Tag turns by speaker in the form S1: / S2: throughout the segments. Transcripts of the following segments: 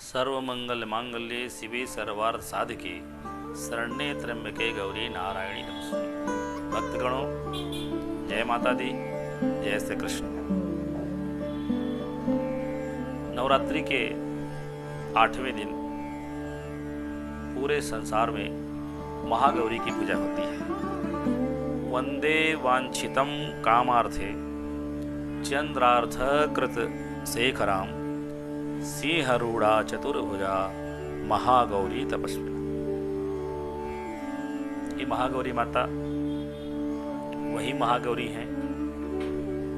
S1: सर्वमंगल मांगल्ये शिवे सर्वार्थ साधके शरण्ये त्र्यंबके गौरी नारायणी नमस्ते। भक्तगणों, जय माता दी, जय श्री कृष्ण। नवरात्रि के 8वें दिन पूरे संसार में महागौरी की पूजा होती है। वंदे वांछितम कामार्थे चंद्रार्थ कृत शेखराम सिंहरूढ़ा चतुर्भुजा महागौरी तपस्विनी। ये महागौरी माता वही महागौरी हैं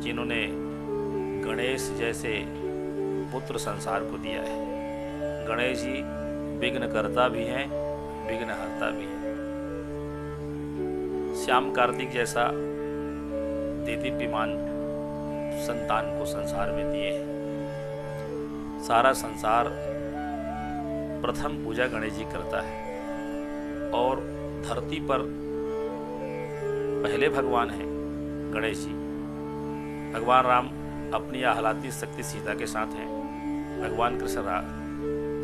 S1: जिन्होंने गणेश जैसे पुत्र संसार को दिया है। गणेश जी विघ्नकर्ता भी हैं, विघ्नहर्ता भी हैं। श्याम कार्तिक जैसा देदीप्यमान संतान को संसार में दिए हैं। सारा संसार प्रथम पूजा गणेश जी करता है और धरती पर पहले भगवान हैं गणेश जी। भगवान राम अपनी आह्लादित शक्ति सीता के साथ हैं, भगवान कृष्ण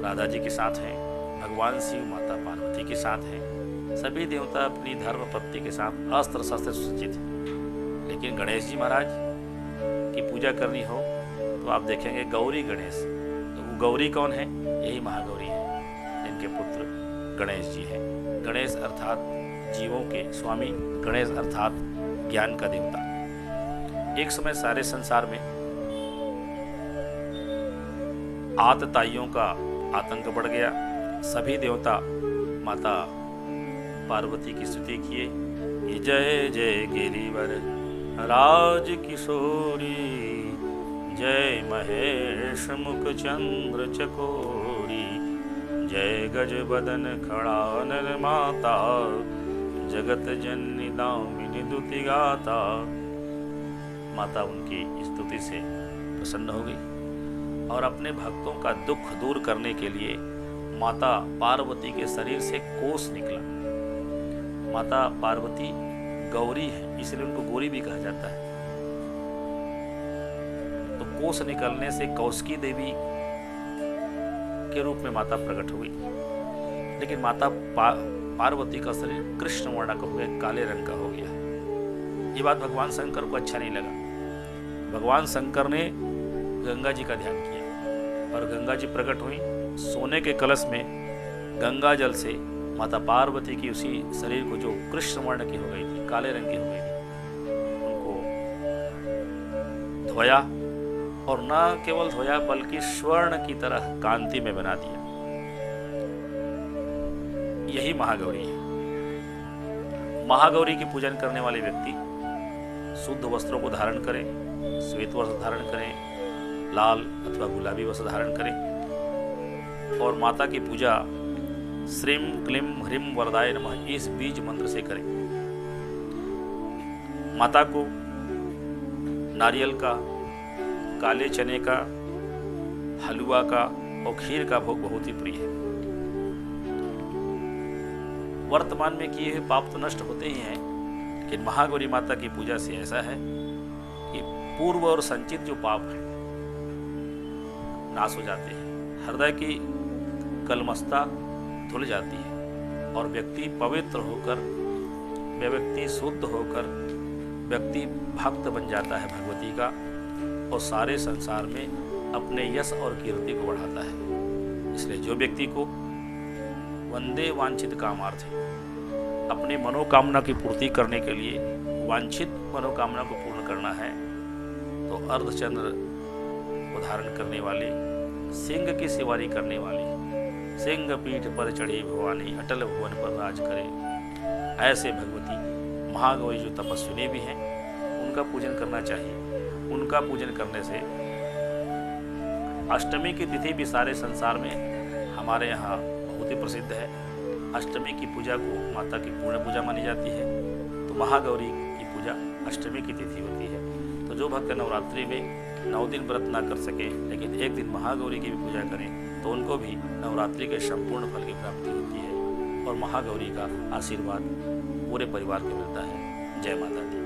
S1: राधा जी के साथ हैं, भगवान शिव माता पार्वती के साथ हैं। सभी देवता अपनी धर्म पत्नी के साथ अस्त्र शस्त्र सुसज्जित हैं। लेकिन गणेश जी महाराज की पूजा करनी हो तो आप देखेंगे गौरी गणेश। तो वो गौरी कौन है? यही महागौरी है जिनके पुत्र गणेश जी हैं। गणेश अर्थात जीवों के स्वामी, गणेश अर्थात ज्ञान का देवता। एक समय सारे संसार में आतताइयों का आतंक बढ़ गया। सभी देवता माता पार्वती की स्तुति किए। जय जय गिरिवर राज किशोरी, जय महेश मुख चंद्र चकोरी, जय गज बदन खड़ानन माता, जगत जननी दामिनी दुति गाता। माता उनकी स्तुति से प्रसन्न हो गई और अपने भक्तों का दुख दूर करने के लिए माता पार्वती के शरीर से कोस निकला। माता पार्वती गौरी है, इसलिए उनको गौरी भी कहा जाता है। तो कोस निकलने से कौशिकी देवी के रूप में माता प्रकट हुई। लेकिन माता पार्वती का शरीर कृष्ण वर्ण का हो गया, काले रंग का हो गया। ये बात भगवान शंकर को अच्छा नहीं लगा। भगवान शंकर ने गंगा जी का ध्यान किया और गंगा जी प्रकट हुई। सोने के कलश में गंगा जल से माता पार्वती की उसी शरीर को, जो कृष्ण वर्ण की हो गई थी, काले रंग की हो गई थी, उनको धोया और न केवल धोया बल्कि स्वर्ण की तरह कांति में बना दिया। यही महागौरी है। महागौरी की पूजन करने वाले व्यक्ति शुद्ध वस्त्रों को धारण करें, श्वेत वस्त्र धारण करें, लाल अथवा गुलाबी वस्त्र धारण करें और माता की पूजा श्रीम क्लीम ह्रीम वरदाय नमः इस बीज मंत्र से करें। माता को नारियल का, काले चने का, हलवा का और खीर का भोग बहुत ही प्रिय है। वर्तमान में किए हुए पाप तो नष्ट होते ही हैं, लेकिन महागौरी माता की पूजा से ऐसा है कि पूर्व और संचित जो पाप हैं नाश हो जाते हैं। हृदय की कलमस्ता धुल जाती है और व्यक्ति पवित्र होकर, व्यक्ति शुद्ध होकर, व्यक्ति भक्त बन जाता है भगवती का और सारे संसार में अपने यश और कीर्ति को बढ़ाता है। इसलिए जो व्यक्ति को वंदे वांछित कामार्थ है, अपनी मनोकामना की पूर्ति करने के लिए वांछित मनोकामना को पूर्ण करना है, तो अर्धचंद्र को धारण करने वाले, सिंह की सवारी करने वाले, सिंह पीठ पर चढ़ी भवानी अटल भुवन पर राज करे, ऐसे भगवती महागौरी जो तपस्विनी भी हैं, उनका पूजन करना चाहिए। उनका पूजन करने से अष्टमी की तिथि भी सारे संसार में हमारे यहाँ बहुत ही प्रसिद्ध है। अष्टमी की पूजा को माता की पूर्ण पूजा मानी जाती है। तो महागौरी की पूजा अष्टमी की तिथि होती है। तो जो भक्त नवरात्रि में 9 दिन व्रत ना कर सके लेकिन एक दिन महागौरी की भी पूजा करें तो उनको भी नवरात्रि के संपूर्ण फल की प्राप्ति होती है और महागौरी का आशीर्वाद पूरे परिवार को मिलता है। जय माता दी।